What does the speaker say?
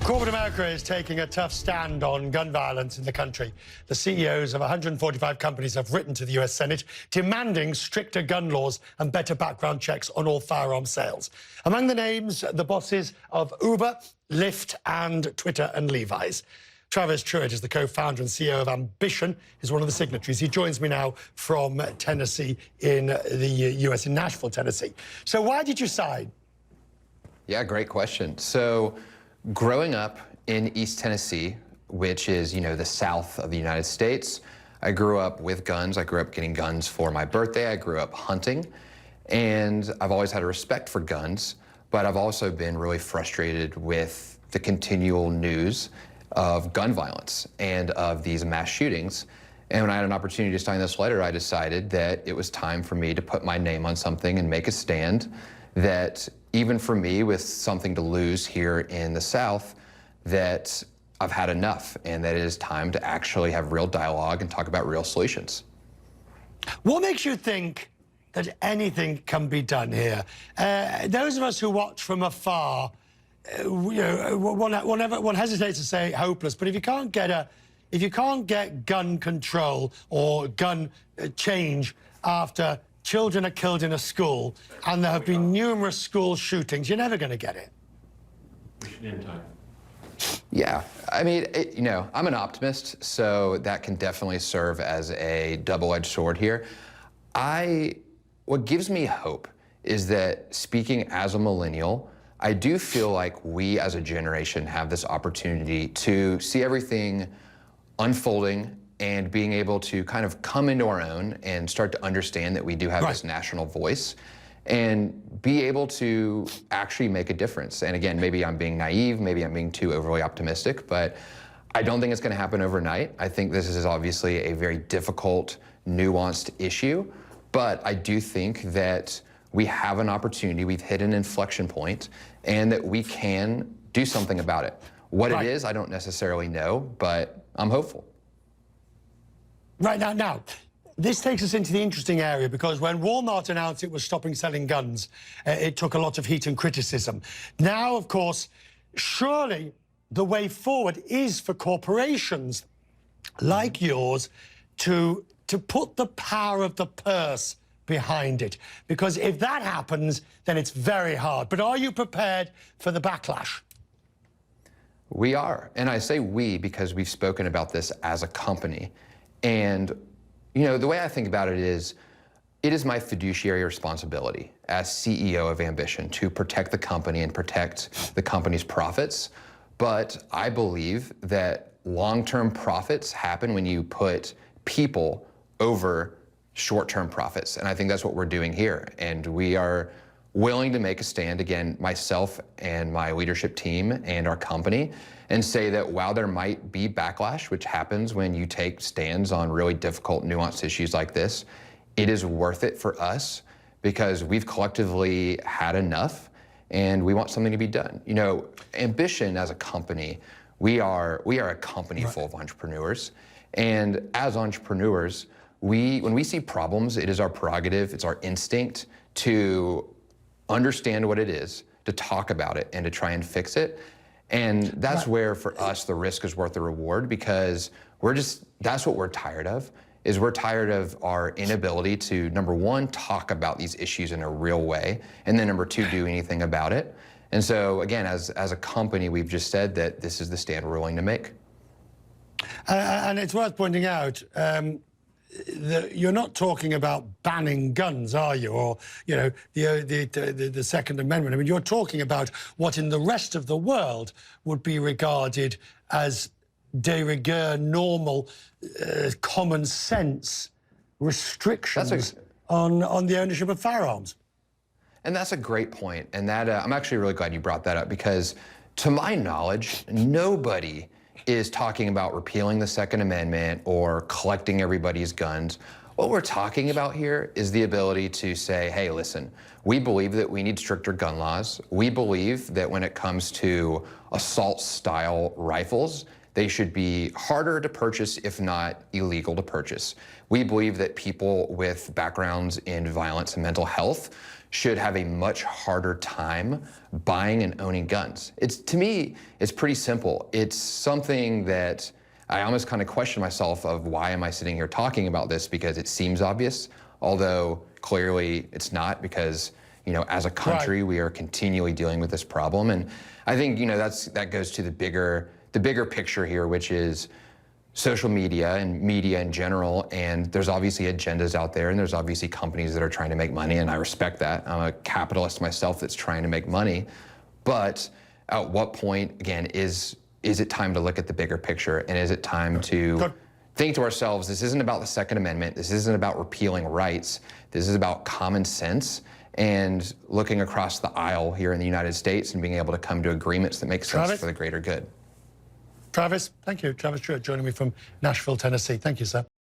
Corporate America is taking a tough stand on gun violence in the country. The CEOs of 145 companies have written to the US Senate demanding stricter gun laws and better background checks on all firearm sales. Among the names, the bosses of Uber, Lyft and Twitter and Levi's. Travis Truett is the co-founder and CEO of Ambition. He's one of the signatories. He joins me now from Tennessee in the US, in Nashville, Tennessee. So why did you sign? Yeah, great question. So growing up in East Tennessee, which is, the south of the United States, I grew up with guns. I grew up getting guns for my birthday. I grew up hunting. And I've always had a respect for guns, but I've also been really frustrated with the continual news of gun violence and of these mass shootings. And when I had an opportunity to sign this letter, I decided that it was time for me to put my name on something and make a stand that even for me, with something to lose here in the South, that I've had enough and that it is time to actually have real dialogue and talk about real solutions. What makes you think that anything can be done here? Those of us who watch from afar, one hesitates to say hopeless, but if you can't get gun control or gun change after children are killed in a school, and there have been numerous school shootings, you're never going to get it. We should end time. Yeah, I mean, I'm an optimist, so that can definitely serve as a double-edged sword here. What gives me hope is that, speaking as a millennial, I do feel like we as a generation have this opportunity to see everything unfolding and being able to kind of come into our own and start to understand that we do have this national voice and be able to actually make a difference. And again, maybe I'm being naive, maybe I'm being too overly optimistic, but I don't think it's going to happen overnight. I think this is obviously a very difficult, nuanced issue, but I do think that we have an opportunity, we've hit an inflection point, and that we can do something about it. What it is, I don't necessarily know, but I'm hopeful. Right, now, this takes us into the interesting area, because when Walmart announced it was stopping selling guns, it took a lot of heat and criticism. Now, of course, surely the way forward is for corporations like yours to put the power of the purse behind it, because if that happens, then it's very hard. But are you prepared for the backlash? We are, and I say we because we've spoken about this as a company. And, the way I think about it is my fiduciary responsibility as CEO of Ambition to protect the company and protect the company's profits. But I believe that long-term profits happen when you put people over short-term profits. And I think that's what we're doing here. And we are willing to make a stand, again, myself and my leadership team and our company, and say that while there might be backlash, which happens when you take stands on really difficult, nuanced issues like this, it is worth it for us because we've collectively had enough and we want something to be done. Ambition as a company, we are a company full of entrepreneurs. And as entrepreneurs, when we see problems, it is our prerogative, it's our instinct to understand what it is, to talk about it, and to try and fix it. And that's where, for us, the risk is worth the reward, because that's what we're tired of, is we're tired of our inability to, number one, talk about these issues in a real way, and then number two, do anything about it. And so, again, as a company, we've just said that this is the stand we're willing to make. And it's worth pointing out, you're not talking about banning guns, are you? Or, the Second Amendment. I mean, you're talking about what in the rest of the world would be regarded as de rigueur, normal, common sense restrictions on the ownership of firearms. And that's a great point. And that I'm actually really glad you brought that up, because to my knowledge, nobody is talking about repealing the Second Amendment or collecting everybody's guns. What we're talking about here is the ability to say, hey, listen, we believe that we need stricter gun laws. We believe that when it comes to assault-style rifles, They should be harder to purchase, if not illegal to purchase. We believe that people with backgrounds in violence and mental health should have a much harder time buying and owning guns. To me, it's pretty simple. It's something that I almost kind of question myself of why am I sitting here talking about this, because it seems obvious, although clearly it's not, because as a country, we are continually dealing with this problem. And I think, that goes to the bigger picture here, which is social media and media in general. And there's obviously agendas out there, and there's obviously companies that are trying to make money, and I respect that. I'm a capitalist myself that's trying to make money. But at what point, again, is it time to look at the bigger picture? And is it time to think to ourselves, this isn't about the Second Amendment. This isn't about repealing rights. This is about common sense and looking across the aisle here in the United States and being able to come to agreements that make sense for the greater good. Travis, thank you. Travis Truett joining me from Nashville, Tennessee. Thank you, sir.